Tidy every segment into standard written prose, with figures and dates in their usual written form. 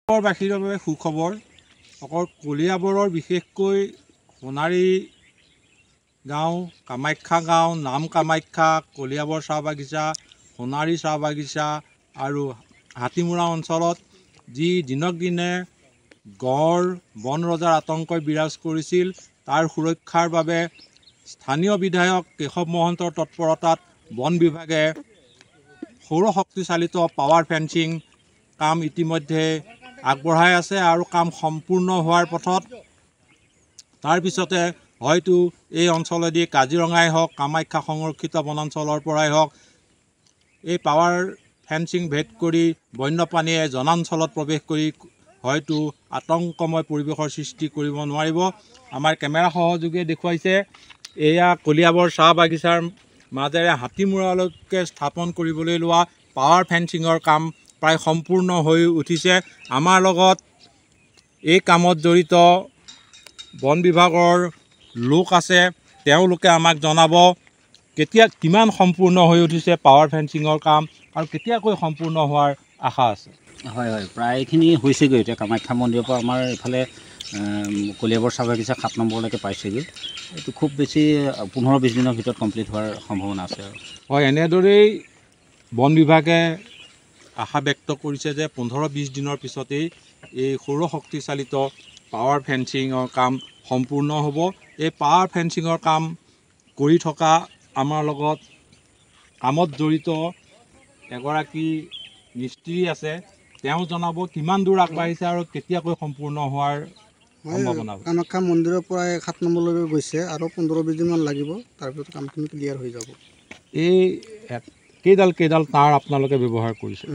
বাসীৰ বাবে সুখবৰ অকল কলিয়াবৰৰ বিশেষকৈ সোণাৰী গাঁও কামাখ্যা গাঁও নাম কামাখ্যা কলিয়াবৰ চাহ বাগিচা সোণাৰী চাহ বাগিচা আৰু হাতীমূৰা অঞ্চলত যি দিনক দিনে গড় বন ৰজাৰ আতংকই বিৰাজ কৰিছিল তাৰ সুৰক্ষাৰ বাবে স্থানীয় বিধায়ক কেশৱ মহন্তৰ তৎপৰতাত বন বিভাগে সৌৰশক্তি চালিত পাৱাৰ ফেন্সিং কাম ইতিমধ্যে আগবঢ়াই আছে আৰু কাম সম্পূৰ্ণ হোৱাৰ পথত তাৰ পিছতে হয়তো এই অঞ্চলেদি কাজিৰঙাই হওক কামাখ্যা সংৰক্ষিত বনাঞ্চলৰ পৰাই হওক এই পাৱাৰ ফেন্সিং ভেদ কৰি বন্যপ্ৰাণীয়ে জনাঞ্চলত প্ৰৱেশ কৰি হয়তো আতংকময় পৰিৱেশৰ সৃষ্টি কৰিব নোৱাৰিব। আমাৰ কেমেৰা সহযোগীয়ে দেখুৱাইছে এয়া কলিয়াবৰ চাহ বাগিচাৰ মাজেৰে হাতীমূৰালৈকে স্থাপন কৰিবলৈ লোৱা পাৱাৰ ফেন্সিঙৰ কাম প্ৰায় সম্পূৰ্ণ হৈ উঠিছে। আমাৰ লগত এই কামত জড়িত বন বিভাগৰ লোক আছে, তেওঁলোকে আমাক জনাব কিমান সম্পূৰ্ণ হৈ উঠিছে পাৱাৰ ফেন্সিঙৰ কাম আৰু কেতিয়াকৈ সম্পূৰ্ণ হোৱাৰ আশা আছে। হয় হয়, প্ৰায়খিনি হৈছেগৈ। এতিয়া কামাখ্যা মন্দিৰৰ পৰা আমাৰ এইফালে কলিয়াবৰ চাহ বাগিচা 7 নম্বৰলৈকে পাইছেগৈ। এইটো খুব বেছি 15-20 দিনৰ ভিতৰত কমপ্লিট হোৱাৰ সম্ভাৱনা আছে আৰু হয়, এনেদৰেই বন বিভাগে আশা ব্যক্ত কৰিছে যে 15-20 দিনৰ পিছতেই এই সৌৰশক্তি চালিত পাৱাৰ ফেন্সিঙৰ কাম সম্পূৰ্ণ হ'ব। এই পাৱাৰ ফেন্সিঙৰ কাম কৰি থকা আমাৰ লগত কামত জড়িত এগৰাকী মিস্ত্ৰী আছে, তেওঁ জনাব কিমান দূৰ আগবাঢ়িছে আৰু কেতিয়াকৈ সম্পূৰ্ণ হোৱাৰ সম্ভাৱনা। কামাখ্যা মন্দিৰৰ পৰা 7 নম্বৰলৈকে গৈছে আৰু 15-20 দিনমান লাগিব, তাৰপিছত কামখিনি ক্লিয়াৰ হৈ যাব। এই কেইডাল তাঁৰ আপোনালোকে ব্যৱহাৰ কৰিছে?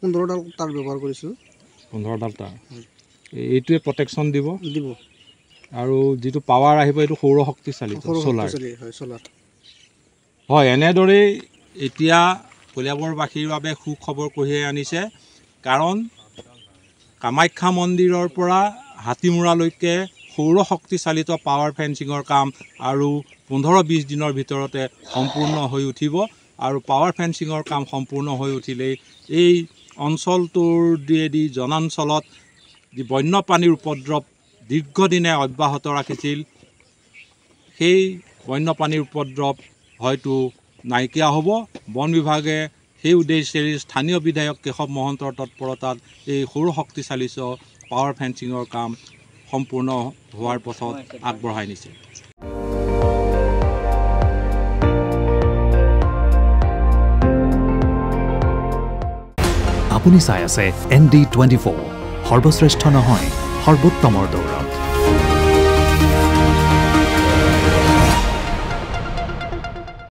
15ডাল তাঁৰ ব্যৱহাৰ কৰিছোঁ। 15ডাল তাঁৰ। এইটোৱে প্ৰটেকশ্যন দিব আৰু যিটো পাৱাৰ আহিব এইটো সৌৰশক্তি চালিত চ'লাৰ। হয়, এনেদৰেই এতিয়া কলিয়াবৰবাসীৰ বাবে সুখবৰ কঢ়িয়াই আনিছে, কাৰণ কামাখ্যা মন্দিৰৰ পৰা হাতীমূৰালৈকে সৌৰশক্তি চালিত পাৱাৰ ফেন্সিঙৰ কাম আৰু 15-20 দিনৰ ভিতৰতে সম্পূৰ্ণ হৈ উঠিব। আৰু পাৱাৰ ফেন্সিঙৰ কাম সম্পূৰ্ণ হৈ উঠিলেই এই অঞ্চলটোৰ দিয়েদি জনাঞ্চলত যি বন্যপ্ৰাণীৰ উপদ্ৰৱ দীৰ্ঘদিনে অব্যাহত ৰাখিছিল, সেই বন্যপ্ৰাণীৰ উপদ্ৰৱ হয়তো নাইকিয়া হ'ব। বন বিভাগে সেই উদ্দেশ্যেৰে স্থানীয় বিধায়ক কেশৱ মহন্তৰ তৎপৰতাত এই সৌৰশক্তি চালিত পাৱাৰ ফেন্সিঙৰ কাম সম্পূৰ্ণ হোৱাৰ পথত আগবঢ়াই নিছে। আপুনি চাই আছে ND24, সৰ্বশ্ৰেষ্ঠ নহয় সৰ্বোত্তমৰ দৌৰ।